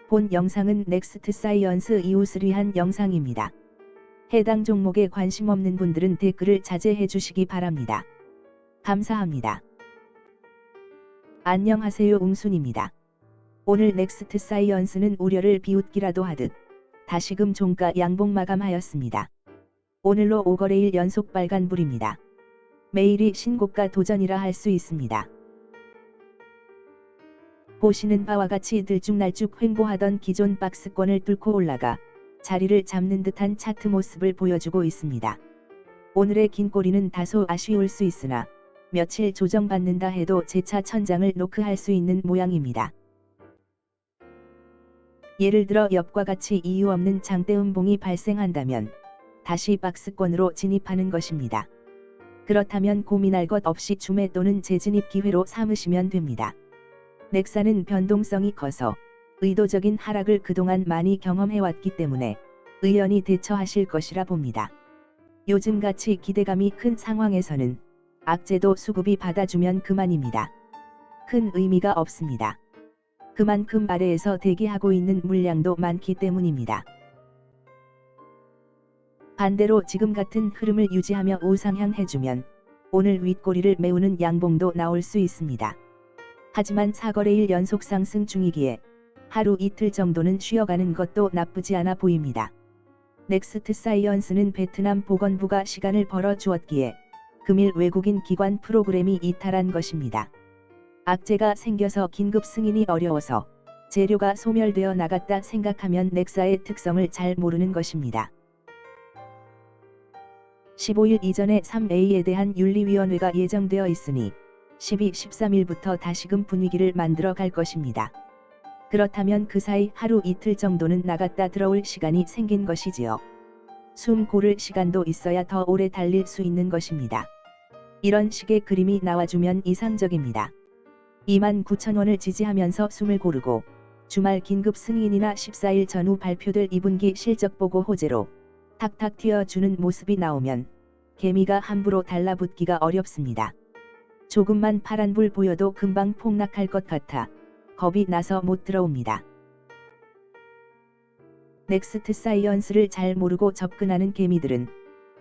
본 영상은 넥스트 사이언스 이웃을 위한 영상입니다. 해당 종목에 관심 없는 분들은 댓글을 자제해 주시기 바랍니다. 감사합니다. 안녕하세요, 웅순입니다. 오늘 넥스트 사이언스는 우려를 비웃기라도 하듯 다시금 종가 양봉 마감하였습니다. 오늘로 5거래일 연속 빨간불입니다. 매일이 신고가 도전이라 할 수 있습니다. 보시는 바와 같이 들쭉날쭉 횡보하던 기존 박스권을 뚫고 올라가 자리를 잡는 듯한 차트 모습을 보여주고 있습니다. 오늘의 긴 꼬리는 다소 아쉬울 수 있으나 며칠 조정받는다 해도 재차 천장을 노크할 수 있는 모양입니다. 예를 들어 옆과 같이 이유 없는 장대 음봉이 발생한다면 다시 박스권으로 진입하는 것입니다. 그렇다면 고민할 것 없이 주매 또는 재진입 기회로 삼으시면 됩니다. 넥사는 변동성이 커서 의도적인 하락을 그동안 많이 경험해왔기 때문에 의연히 대처하실 것이라 봅니다. 요즘같이 기대감이 큰 상황에서는 악재도 수급이 받아주면 그만입니다. 큰 의미가 없습니다. 그만큼 아래에서 대기하고 있는 물량도 많기 때문입니다. 반대로 지금 같은 흐름을 유지하며 우상향 해주면 오늘 윗꼬리를 메우는 양봉도 나올 수 있습니다. 하지만 4거래일 연속 상승 중이기에 하루 이틀 정도는 쉬어가는 것도 나쁘지 않아 보입니다. 넥스트 사이언스는 베트남 보건부가 시간을 벌어 주었기에 금일 외국인 기관 프로그램이 이탈한 것입니다. 악재가 생겨서 긴급 승인이 어려워서 재료가 소멸되어 나갔다 생각하면 넥사의 특성을 잘 모르는 것입니다. 15일 이전에 3A에 대한 윤리위원회가 예정되어 있으니 12, 13일부터 다시금 분위기를 만들어 갈 것입니다. 그렇다면 그 사이 하루 이틀 정도는 나갔다 들어올 시간이 생긴 것이지요. 숨 고를 시간도 있어야 더 오래 달릴 수 있는 것입니다. 이런 식의 그림이 나와주면 이상적입니다. 29,000원을 지지하면서 숨을 고르고 주말 긴급 승인이나 14일 전후 발표될 2분기 실적 보고 호재로 탁탁 튀어주는 모습이 나오면 개미가 함부로 달라붙기가 어렵습니다. 조금만 파란불 보여도 금방 폭락할 것 같아 겁이 나서 못 들어옵니다. 넥스트 사이언스를 잘 모르고 접근하는 개미들은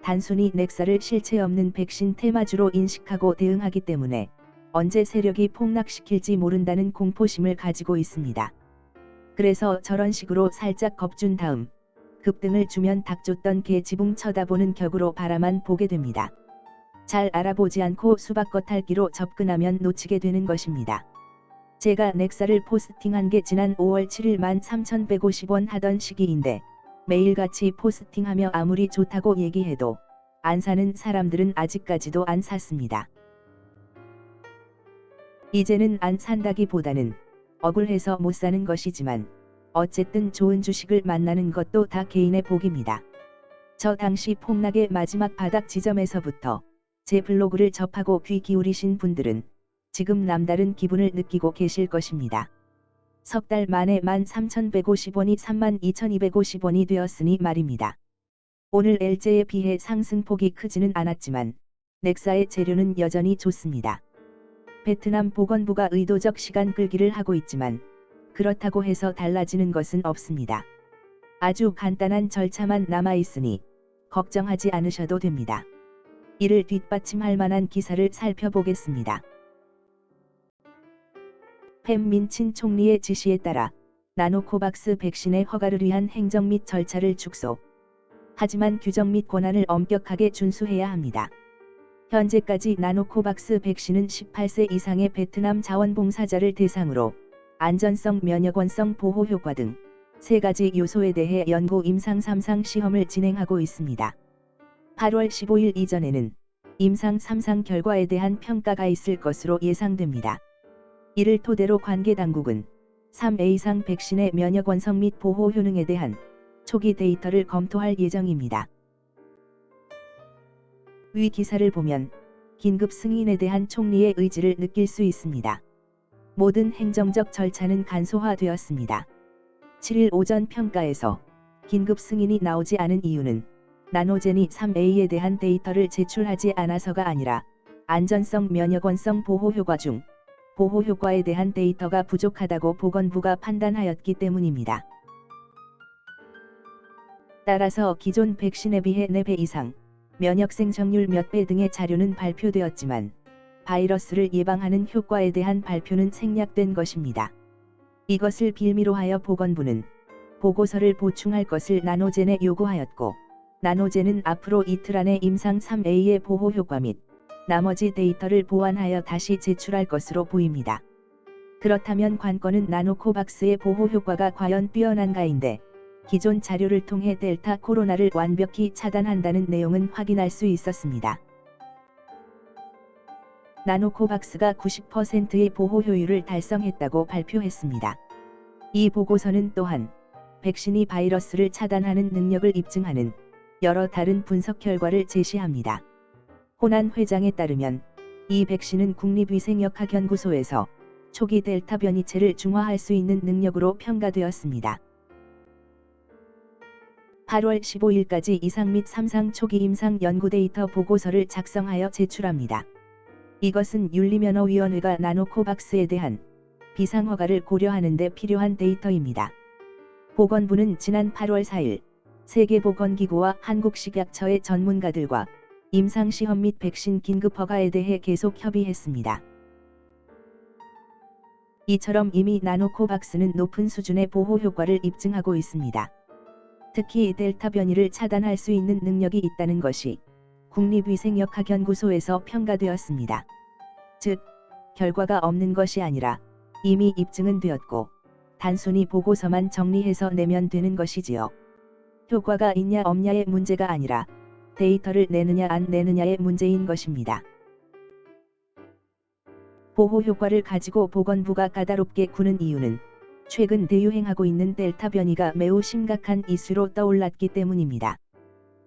단순히 넥사를 실체 없는 백신 테마주로 인식하고 대응하기 때문에 언제 세력이 폭락시킬지 모른다는 공포심을 가지고 있습니다. 그래서 저런 식으로 살짝 겁준 다음 급등을 주면 닥쳤던 개 지붕 쳐다보는 격으로 바라만 보게 됩니다. 잘 알아보지 않고 수박겉핥기로 접근하면 놓치게 되는 것입니다. 제가 넥사를 포스팅한 게 지난 5월 7일 13,150원 하던 시기인데 매일같이 포스팅하며 아무리 좋다고 얘기해도 안 사는 사람들은 아직까지도 안 샀습니다. 이제는 안 산다기보다는 억울해서 못 사는 것이지만 어쨌든 좋은 주식을 만나는 것도 다 개인의 복입니다. 저 당시 폭락의 마지막 바닥 지점에서부터 제 블로그를 접하고 귀 기울이신 분들은 지금 남다른 기분을 느끼고 계실 것입니다. 석 달 만에 13,150원이 32,250원이 되었으니 말입니다. 오늘 LJ에 비해 상승폭이 크지는 않았지만 넥사의 재료는 여전히 좋습니다. 베트남 보건부가 의도적 시간 끌기를 하고 있지만 그렇다고 해서 달라지는 것은 없습니다. 아주 간단한 절차만 남아있으니 걱정하지 않으셔도 됩니다. 이를 뒷받침할 만한 기사를 살펴보겠습니다. 팸 민친 총리의 지시에 따라 나노코박스 백신의 허가를 위한 행정 및 절차를 축소. 하지만 규정 및 권한을 엄격하게 준수해야 합니다. 현재까지 나노코박스 백신은 18세 이상의 베트남 자원봉사자를 대상으로 안전성, 면역원성, 보호 효과 등 3가지 요소에 대해 연구 임상 3상 시험을 진행하고 있습니다. 8월 15일 이전에는 임상 3상 결과에 대한 평가가 있을 것으로 예상됩니다. 이를 토대로 관계당국은 3A상 백신의 면역원성 및 보호 효능에 대한 초기 데이터를 검토할 예정입니다. 위 기사를 보면 긴급 승인에 대한 총리의 의지를 느낄 수 있습니다. 모든 행정적 절차는 간소화되었습니다. 7일 오전 평가에서 긴급 승인이 나오지 않은 이유는 나노젠이 3A에 대한 데이터를 제출하지 않아서가 아니라 안전성, 면역원성, 보호 효과 중 보호 효과에 대한 데이터가 부족하다고 보건부가 판단하였기 때문입니다. 따라서 기존 백신에 비해 4배 이상, 면역 생성률 몇 배 등의 자료는 발표되었지만 바이러스를 예방하는 효과에 대한 발표는 생략된 것입니다. 이것을 빌미로 하여 보건부는 보고서를 보충할 것을 나노젠에 요구하였고, 나노젠은 앞으로 이틀 안에 임상 3A의 보호 효과 및 나머지 데이터를 보완하여 다시 제출할 것으로 보입니다. 그렇다면 관건은 나노코박스의 보호 효과가 과연 뛰어난가인데, 기존 자료를 통해 델타 코로나를 완벽히 차단한다는 내용은 확인할 수 있었습니다. 나노코박스가 90%의 보호 효율을 달성했다고 발표했습니다. 이 보고서는 또한 백신이 바이러스를 차단하는 능력을 입증하는 여러 다른 분석 결과를 제시합니다. 호난 회장에 따르면 이 백신은 국립위생역학연구소에서 초기 델타 변이체를 중화할 수 있는 능력으로 평가되었습니다. 8월 15일까지 이상 및 3상 초기 임상 연구 데이터 보고서를 작성하여 제출합니다. 이것은 윤리면허위원회가 나노코박스에 대한 비상허가를 고려하는 데 필요한 데이터입니다. 보건부는 지난 8월 4일 세계보건기구와 한국식약처의 전문가들과 임상시험 및 백신 긴급허가에 대해 계속 협의했습니다. 이처럼 이미 나노코박스는 높은 수준의 보호 효과를 입증하고 있습니다. 특히 델타 변이를 차단할 수 있는 능력이 있다는 것이 국립위생역학연구소에서 평가되었습니다. 즉, 결과가 없는 것이 아니라 이미 입증은 되었고 단순히 보고서만 정리해서 내면 되는 것이지요. 효과가 있냐 없냐의 문제가 아니라 데이터를 내느냐 안 내느냐의 문제인 것입니다. 보호 효과를 가지고 보건부가 까다롭게 구는 이유는 최근 대유행하고 있는 델타 변이가 매우 심각한 이슈로 떠올랐기 때문입니다.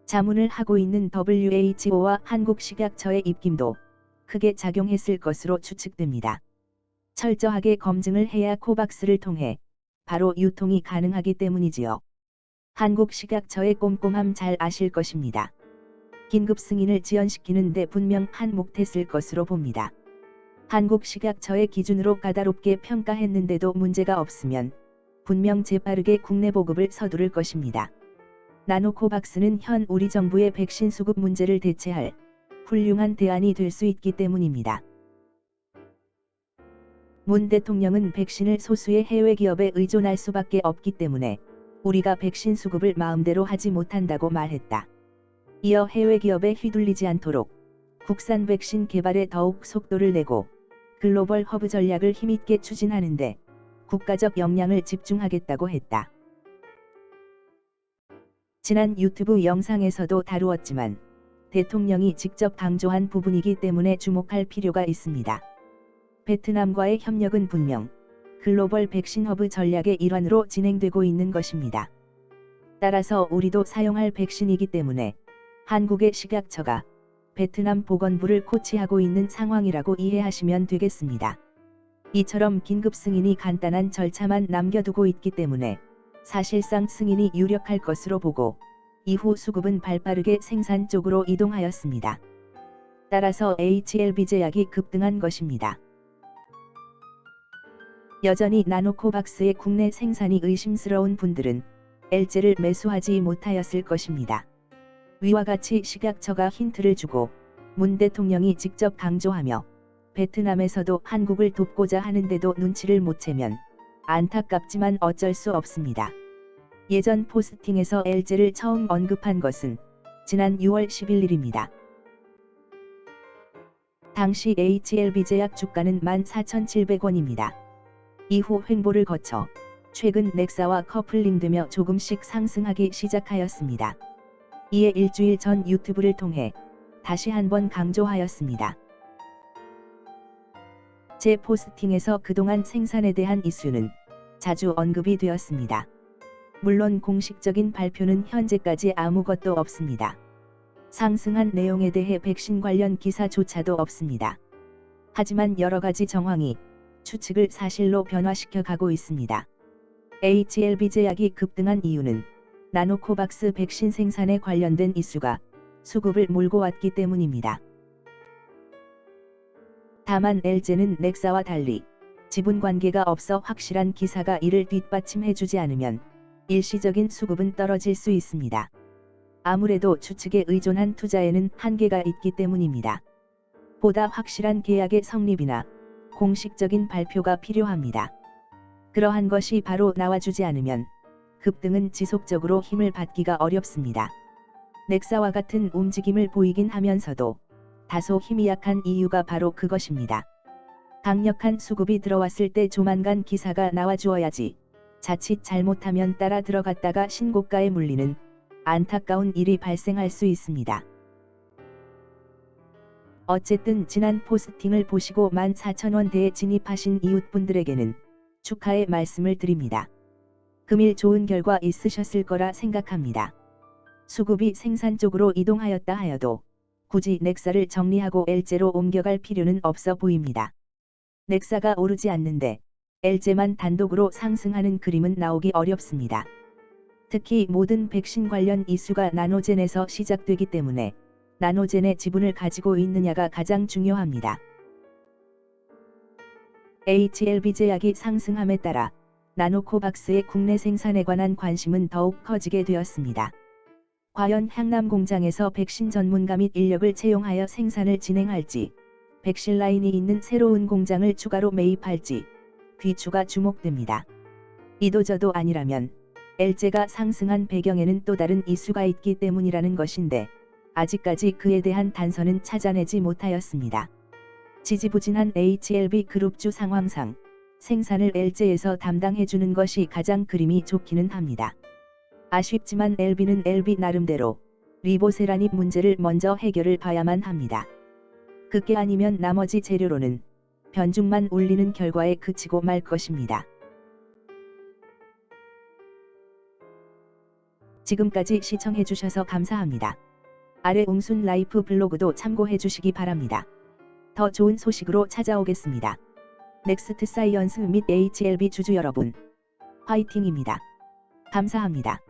자문을 하고 있는 WHO와 한국식약처의 입김도 크게 작용했을 것으로 추측됩니다. 철저하게 검증을 해야 코박스를 통해 바로 유통이 가능하기 때문이지요. 한국식약처의 꼼꼼함 잘 아실 것입니다. 긴급 승인을 지연시키는 데 분명 한몫했을 것으로 봅니다. 한국식약처의 기준으로 까다롭게 평가했는데도 문제가 없으면 분명 재빠르게 국내 보급을 서두를 것입니다. 나노코박스는 현 우리 정부의 백신 수급 문제를 대체할 훌륭한 대안이 될 수 있기 때문입니다. 문 대통령은 백신을 소수의 해외 기업에 의존할 수밖에 없기 때문에 우리가 백신 수급을 마음대로 하지 못한다고 말했다. 이어 해외 기업에 휘둘리지 않도록 국산 백신 개발에 더욱 속도를 내고 글로벌 허브 전략을 힘있게 추진하는데 국가적 역량을 집중하겠다고 했다. 지난 유튜브 영상에서도 다루었지만 대통령이 직접 강조한 부분이기 때문에 주목할 필요가 있습니다. 베트남과의 협력은 분명 글로벌 백신 허브 전략의 일환으로 진행되고 있는 것입니다. 따라서 우리도 사용할 백신이기 때문에 한국의 식약처가 베트남 보건부를 코치하고 있는 상황이라고 이해하시면 되겠습니다. 이처럼 긴급 승인이 간단한 절차만 남겨두고 있기 때문에 사실상 승인이 유력할 것으로 보고 이후 수급은 발빠르게 생산 쪽으로 이동하였습니다. 따라서 HLB 제약이 급등한 것입니다. 여전히 나노코박스의 국내 생산이 의심스러운 분들은 L제를 매수하지 못하였을 것입니다. 위와 같이 식약처가 힌트를 주고 문 대통령이 직접 강조하며 베트남에서도 한국을 돕고자 하는데도 눈치를 못 채면 안타깝지만 어쩔 수 없습니다. 예전 포스팅에서 L제를 처음 언급한 것은 지난 6월 11일입니다. 당시 HLB 제약 주가는 14,700원입니다. 이후 횡보를 거쳐 최근 넥사와 커플링되며 조금씩 상승하기 시작하였습니다. 이에 일주일 전 유튜브를 통해 다시 한번 강조하였습니다. 제 포스팅에서 그동안 생산에 대한 이슈는 자주 언급이 되었습니다. 물론 공식적인 발표는 현재까지 아무것도 없습니다. 상승한 내용에 대해 백신 관련 기사조차도 없습니다. 하지만 여러 가지 정황이 추측을 사실로 변화시켜 가고 있습니다. HLB 제약이 급등한 이유는 나노코박스 백신 생산에 관련된 이슈가 수급을 몰고 왔기 때문입니다. 다만 LG는 넥사와 달리 지분 관계가 없어 확실한 기사가 이를 뒷받침해주지 않으면 일시적인 수급은 떨어질 수 있습니다. 아무래도 추측에 의존한 투자에는 한계가 있기 때문입니다. 보다 확실한 계약의 성립이나 공식적인 발표가 필요합니다. 그러한 것이 바로 나와주지 않으면 급등은 지속적으로 힘을 받기가 어렵습니다. 넥사와 같은 움직임을 보이긴 하면서도 다소 힘이 약한 이유가 바로 그것입니다. 강력한 수급이 들어왔을 때 조만간 기사가 나와주어야지 자칫 잘못하면 따라 들어갔다가 신고가에 물리는 안타까운 일이 발생할 수 있습니다. 어쨌든 지난 포스팅을 보시고 14,000원대에 진입하신 이웃분들에게는 축하의 말씀을 드립니다. 금일 좋은 결과 있으셨을 거라 생각합니다. 수급이 생산 쪽으로 이동하였다 하여도 굳이 넥사를 정리하고 LG로 옮겨갈 필요는 없어 보입니다. 넥사가 오르지 않는데 LG만 단독으로 상승하는 그림은 나오기 어렵습니다. 특히 모든 백신 관련 이슈가 나노젠에서 시작되기 때문에 나노젠의 지분을 가지고 있느냐가 가장 중요합니다. HLB 제약이 상승함에 따라 나노코박스의 국내 생산에 관한 관심은 더욱 커지게 되었습니다. 과연 향남 공장에서 백신 전문가 및 인력을 채용하여 생산을 진행할지, 백신 라인이 있는 새로운 공장을 추가로 매입할지 귀추가 주목됩니다. 이도저도 아니라면 LG가 상승한 배경에는 또 다른 이슈가 있기 때문이라는 것인데 아직까지 그에 대한 단서는 찾아내지 못하였습니다. 지지부진한 HLB 그룹주 상황상 생산을 LG에서 담당해주는 것이 가장 그림이 좋기는 합니다. 아쉽지만 LB는 LB 나름대로 리보세라닙 문제를 먼저 해결을 봐야만 합니다. 그게 아니면 나머지 재료로는 변죽만 올리는 결과에 그치고 말 것입니다. 지금까지 시청해주셔서 감사합니다. 아래 웅순 라이프 블로그도 참고해주시기 바랍니다. 더 좋은 소식으로 찾아오겠습니다. 넥스트 사이언스 및 HLB 주주 여러분, 화이팅입니다. 감사합니다.